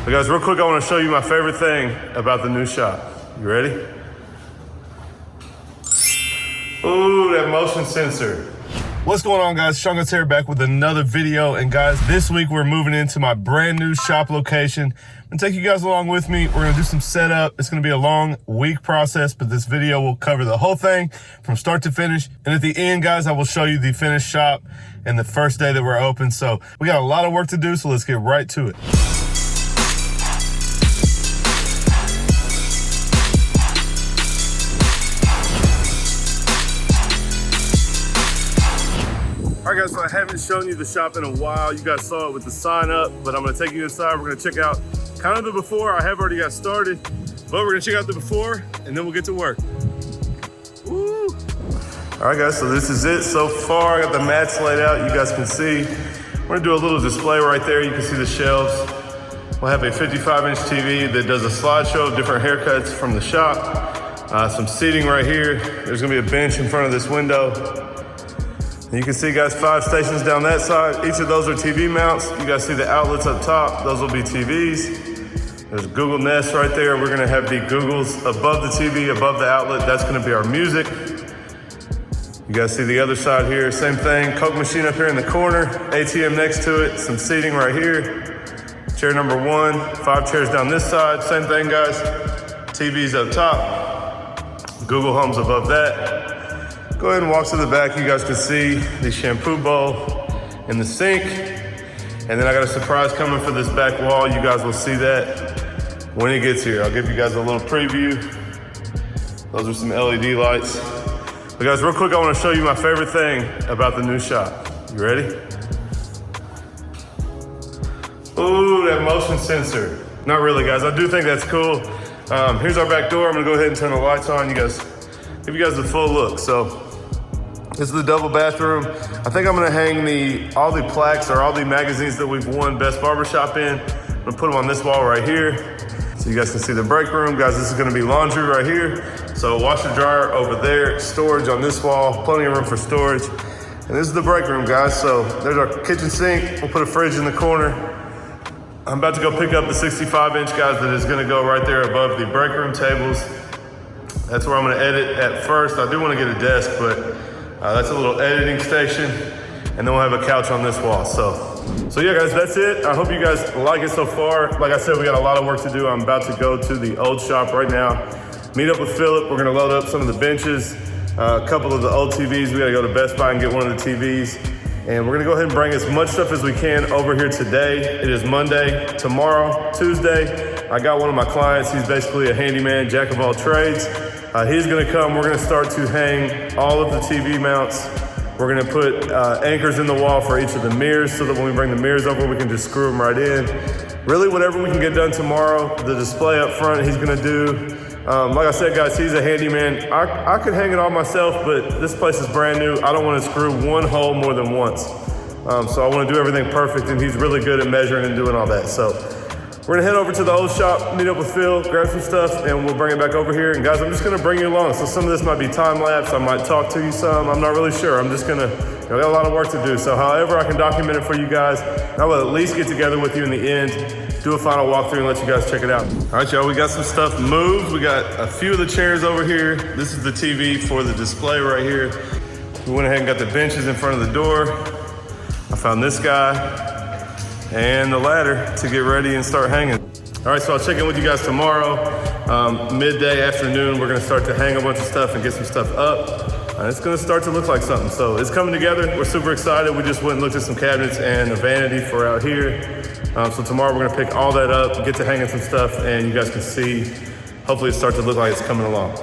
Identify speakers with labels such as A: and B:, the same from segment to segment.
A: But guys, real quick, I want to show you my favorite thing about the new shop. You ready? Ooh, that motion sensor. What's going on, guys? Seancutshair back with another video. And guys, this week we're moving into my brand new shop location. I'm gonna take you guys along with me. We're gonna do some setup. It's gonna be a long week process, but this video will cover the whole thing from start to finish. And at the end, guys, I will show you the finished shop and the first day that we're open. So we got a lot of work to do, so let's get right to it. All right, guys, so I haven't shown you the shop in a while. You guys saw it with the sign up, but I'm gonna take you inside. We're gonna check out kind of the before. I have already got started, but we're gonna check out the before and then we'll get to work. Woo! All right, guys, so this is it so far. I got the mats laid out, you guys can see. We're gonna do a little display right there. You can see the shelves. We'll have a 55-inch TV that does a slideshow of different haircuts from the shop. Some seating right here. There's gonna be a bench in front of this window. And you can see, guys, 5 stations down that side. Each of those are TV mounts. You guys see the outlets up top. Those will be TVs. There's Google Nest right there. We're gonna have the Googles above the TV, above the outlet. That's gonna be our music. You guys see the other side here, same thing. Coke machine up here in the corner, ATM next to it, some seating right here. Chair number 1, 5 chairs down this side. Same thing, guys. TVs up top. Google Home's above that. Go ahead and walk to the back. You guys can see the shampoo bowl and the sink. And then I got a surprise coming for this back wall. You guys will see that when it gets here. I'll give you guys a little preview. Those are some LED lights. But guys, real quick, I want to show you my favorite thing about the new shop. You ready? Ooh, that motion sensor. Not really, guys. I do think that's cool. Here's our back door. I'm gonna go ahead and turn the lights on. You guys, give you guys the full look. So this is the double bathroom. I think I'm gonna hang all the plaques or all the magazines that we've won Best Barbershop in. I'm gonna put them on this wall right here. So you guys can see the break room. Guys, this is gonna be laundry right here. So washer dryer over there, storage on this wall, plenty of room for storage. And this is the break room, guys. So there's our kitchen sink. We'll put a fridge in the corner. I'm about to go pick up the 65-inch, guys, that is gonna go right there above the break room tables. That's where I'm gonna edit at first. I do wanna get a desk, but that's a little editing station. And then we'll have a couch on this wall. So yeah, guys, that's it. I hope you guys like it so far. Like I said, we got a lot of work to do. I'm about to go to the old shop right now, meet up with Philip. We're gonna load up some of the benches, a couple of the old TVs. We gotta go to Best Buy and get one of the TVs. And we're gonna go ahead and bring as much stuff as we can over here today. It is Monday. Tomorrow, Tuesday, I got one of my clients. He's basically a handyman, jack of all trades. He's gonna come. We're gonna start to hang all of the TV mounts. We're gonna put anchors in the wall for each of the mirrors so that when we bring the mirrors over, we can just screw them right in. Really, whatever we can get done tomorrow. The display up front, he's gonna do. Like I said, guys, he's a handyman. I could hang it all myself, but this place is brand new. I don't wanna screw one hole more than once. So I wanna do everything perfect, and he's really good at measuring and doing all that. So we're gonna head over to the old shop, meet up with Phil, grab some stuff, and we'll bring it back over here. And guys, I'm just gonna bring you along. So some of this might be time lapse. I might talk to you some. I'm not really sure. I'm just gonna, I got a lot of work to do. So however I can document it for you guys, I will at least get together with you in the end, do a final walkthrough and let you guys check it out. All right, y'all, we got some stuff moved. We got a few of the chairs over here. This is the TV for the display right here. We went ahead and got the benches in front of the door. I found this guy and the ladder to get ready and start hanging. All right, so I'll check in with you guys tomorrow. Midday, afternoon, we're gonna start to hang a bunch of stuff and get some stuff up. And it's gonna start to look like something. So it's coming together. We're super excited. We just went and looked at some cabinets and a vanity for out here. So tomorrow we're gonna pick all that up, get to hanging some stuff, and you guys can see, hopefully it starts to look like it's coming along.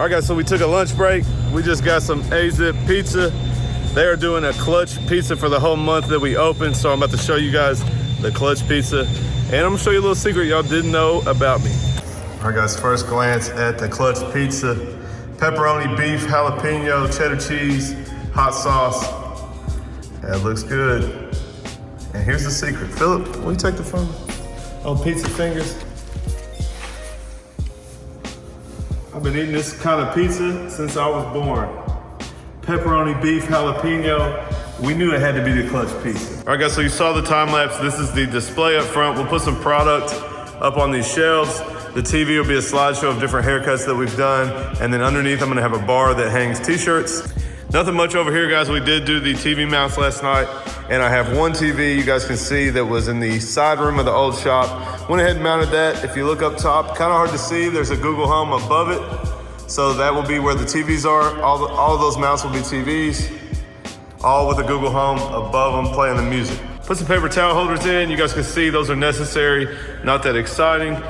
A: All right, guys, so we took a lunch break. We just got some A-Zip pizza. They are doing a Klutch pizza for the whole month that we opened, so I'm about to show you guys the Klutch pizza. And I'm gonna show you a little secret y'all didn't know about me. All right, guys, first glance at the Klutch pizza. Pepperoni, beef, jalapeno, cheddar cheese, hot sauce. That looks good. And here's the secret. Philip, will you take the phone? Oh, pizza fingers. I've been eating this kind of pizza since I was born. Pepperoni, beef, jalapeno. We knew it had to be the Klutch pizza. All right, guys, so you saw the time lapse. This is the display up front. We'll put some product up on these shelves. The TV will be a slideshow of different haircuts that we've done. And then underneath, I'm gonna have a bar that hangs t-shirts. Nothing much over here, guys. We did do the TV mounts last night. And I have one TV you guys can see that was in the side room of the old shop. Went ahead and mounted that. If you look up top, kind of hard to see. There's a Google Home above it. So that will be where the TVs are. All of those mounts will be TVs. All with a Google Home above them playing the music. Put some paper towel holders in. You guys can see those are necessary, not that exciting.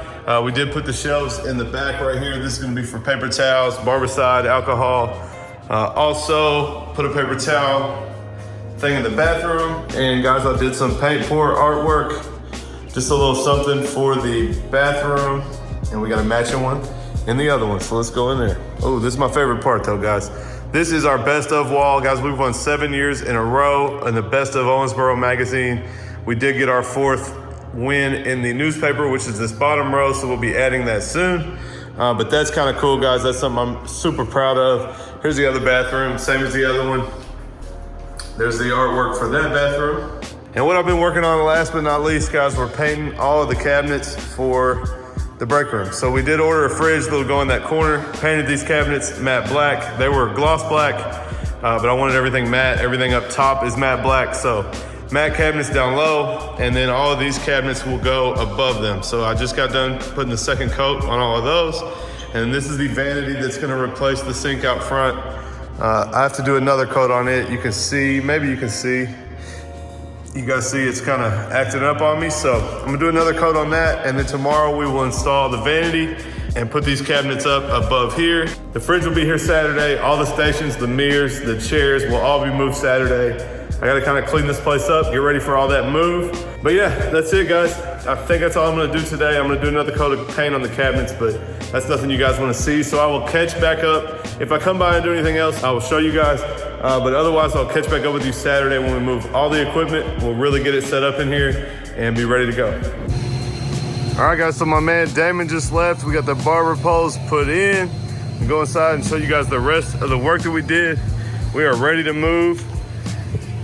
A: We did put the shelves in the back right here. This is gonna be for paper towels, barbicide, alcohol. Also, put a paper towel thing in the bathroom. And guys, I did some paint pour artwork. Just a little something for the bathroom. And we got a matching one in the other one, so let's go in there. Oh, this is my favorite part though, guys. This is our best of Wahl. Guys, we've won 7 years in a row in the best of Owensboro magazine. We did get our 4th win in the newspaper, which is this bottom row, so we'll be adding that soon. But that's kind of cool, guys. That's something I'm super proud of. Here's the other bathroom, same as the other one. There's the artwork for that bathroom. And what I've been working on last but not least, guys, we're painting all of the cabinets for the break room. So we did order a fridge that'll go in that corner. Painted these cabinets matte black. They were gloss black, but I wanted everything matte. Everything up top is matte black. So matte cabinets down low, and then all of these cabinets will go above them. So I just got done putting the second coat on all of those. And this is the vanity that's gonna replace the sink out front. I have to do another coat on it. You can see, maybe you can see, you guys see it's kind of acting up on me. So I'm gonna do another coat on that. And then tomorrow we will install the vanity and put these cabinets up above here. The fridge will be here Saturday. All the stations, the mirrors, the chairs will all be moved Saturday. I gotta kind of clean this place up, get ready for all that move. But yeah, that's it, guys. I think that's all I'm gonna do today. I'm gonna do another coat of paint on the cabinets, but that's nothing you guys wanna see. So I will catch back up. If I come by and do anything else, I will show you guys. But otherwise, I'll catch back up with you Saturday when we move all the equipment. We'll really get it set up in here and be ready to go. All right, guys, so my man Damon just left. We got the barber poles put in. I'll go inside and show you guys the rest of the work that we did. We are ready to move.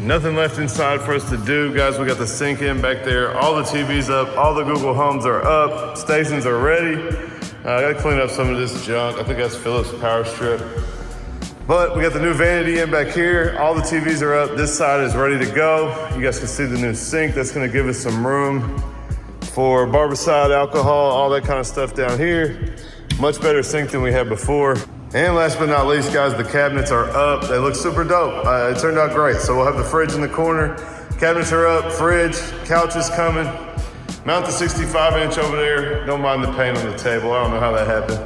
A: Nothing left inside for us to do, guys. We got the sink in back there. All the TVs up, all the Google Homes are up. Stations are ready. I gotta clean up some of this junk. I think that's Philip's power strip. But we got the new vanity in back here. All the TVs are up. This side is ready to go. You guys can see the new sink. That's gonna give us some room for barbicide, alcohol, all that kind of stuff down here. Much better sink than we had before. And last but not least, guys, the cabinets are up. They look super dope. It turned out great. So we'll have the fridge in the corner. Cabinets are up, fridge, couch is coming. Mount the 65-inch over there. Don't mind the paint on the table. I don't know how that happened.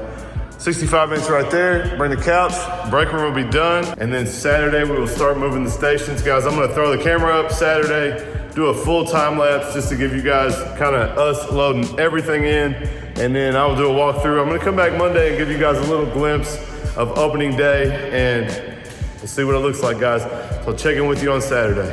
A: 65-inch right there. Bring the couch. Break room will be done. And then Saturday, we will start moving the stations. Guys, I'm gonna throw the camera up Saturday, do a full time lapse just to give you guys kind of us loading everything in. And then I will do a walkthrough. I'm gonna come back Monday and give you guys a little glimpse of opening day, and we'll see what it looks like, guys. So check in with you on Saturday.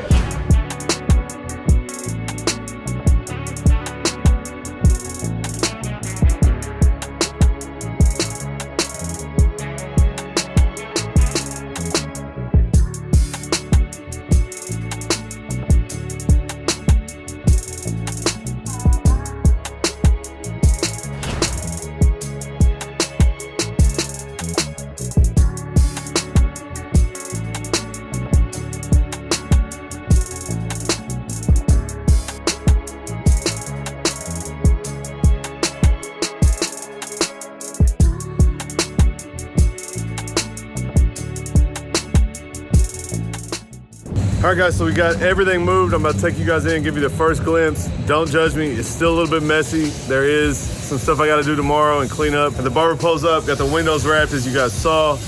A: All right, guys, so we got everything moved. I'm about to take you guys in and give you the first glimpse. Don't judge me. It's still a little bit messy. There is some stuff I got to do tomorrow and clean up. And the barber pole's up, got the windows wrapped as you guys saw.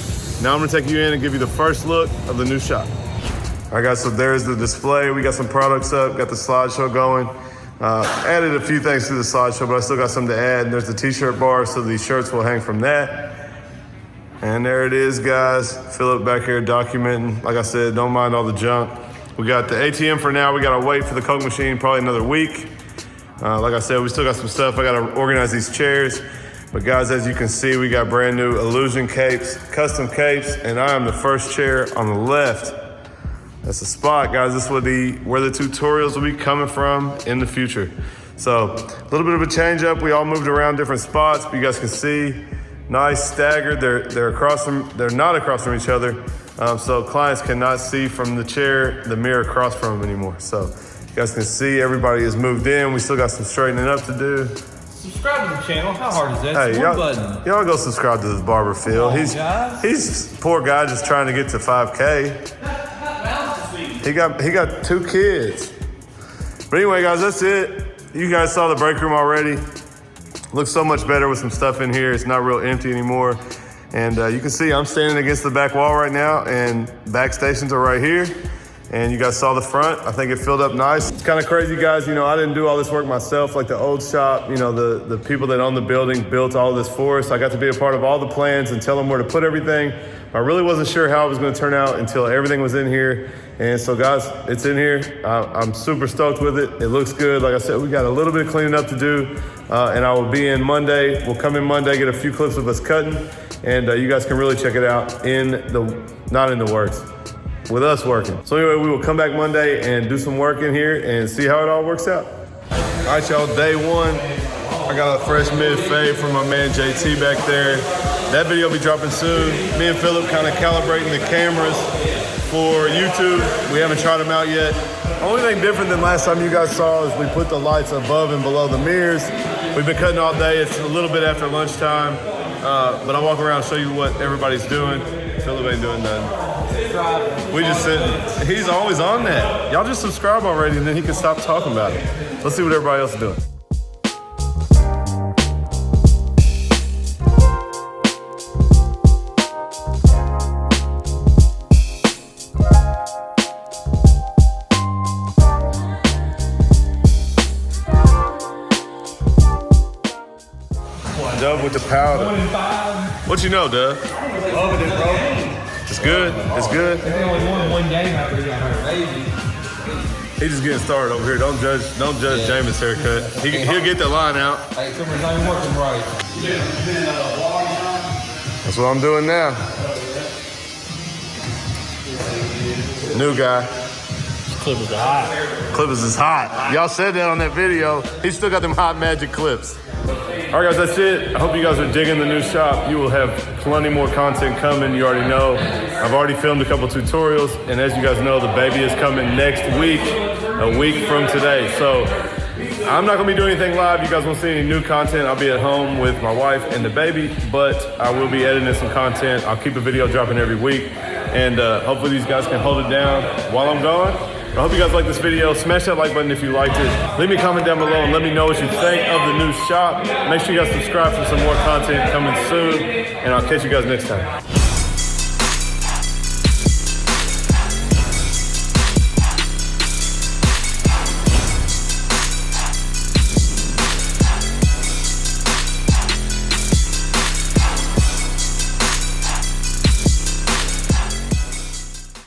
A: Now I'm gonna take you in and give you the first look of the new shop. All right, guys, so there's the display. We got some products up, got the slideshow going. Added a few things to the slideshow, but I still got some to add. And there's the t-shirt bar, so these shirts will hang from that. And there it is, guys. Philip back here documenting. Like I said, don't mind all the junk. We got the ATM for now. We gotta wait for the Coke machine, probably another week. Like I said, we still got some stuff. I gotta organize these chairs. But guys, as you can see, we got brand new illusion capes, custom capes, and I am the first chair on the left. That's the spot, guys. This is where the tutorials will be coming from in the future. So a little bit of a change up. We all moved around different spots, but you guys can see, nice staggered. They're not across from each other. So clients cannot see from the chair, the mirror across from them anymore. So you guys can see everybody has moved in. We still got some straightening up to do.
B: Subscribe to the channel. How hard is that?
A: Hey, y'all go subscribe to this barber Phil. He's poor guy just trying to get to 5K. He got 2 kids. But anyway, guys, that's it. You guys saw the break room already. Looks so much better with some stuff in here. It's not real empty anymore. And you can see I'm standing against the back wall right now, and back stations are right here. And you guys saw the front. I think it filled up nice. It's kind of crazy, guys. You know, I didn't do all this work myself like the old shop. You know, the people that own the building built all this for us. I got to be a part of all the plans and tell them where to put everything. I really wasn't sure how it was going to turn out until everything was in here. And so, guys, it's in here. I'm super stoked with it. It looks good. Like I said, we got a little bit of cleaning up to do. And I will be in Monday. We'll come in Monday, get a few clips of us cutting. And you guys can really check it out not in the works. With us working. So anyway, we will come back Monday and do some work in here and see how it all works out. All right, y'all, day one. I got a fresh mid fade from my man JT back there. That video will be dropping soon. Me and Philip kind of calibrating the cameras for YouTube. We haven't tried them out yet. Only thing different than last time you guys saw is we put the lights above and below the mirrors. We've been cutting all day. It's a little bit after lunchtime, but I'll walk around and show you what everybody's doing. Philip ain't doing nothing. We just sitting. He's always on that. Y'all just subscribe already, and then he can stop talking about it. Let's see what everybody else is doing. Dub with the powder. What you know, Dub?
B: Loving it, bro.
A: It's good. It's good.
B: He only won 1 game after he got hurt. Baby.
A: He's just getting started over here. Don't judge Jameis' haircut. He'll get the line out.
B: Hey, someone's not even working right.
A: That's what I'm doing now. New guy.
B: Clippers are hot.
A: Clippers is hot. Y'all said that on that video. He still got them hot magic clips. All right, guys, that's it. I hope you guys are digging the new shop. You will have plenty more content coming. You already know. I've already filmed a couple tutorials, and as you guys know, the baby is coming next week, a week from today. So I'm not gonna be doing anything live. You guys won't see any new content. I'll be at home with my wife and the baby, but I will be editing some content. I'll keep a video dropping every week, and hopefully these guys can hold it down while I'm gone. I hope you guys liked this video. Smash that like button if you liked it. Leave me a comment down below and let me know what you think of the new shop. Make sure you guys subscribe for some more content coming soon, and I'll catch you guys next time.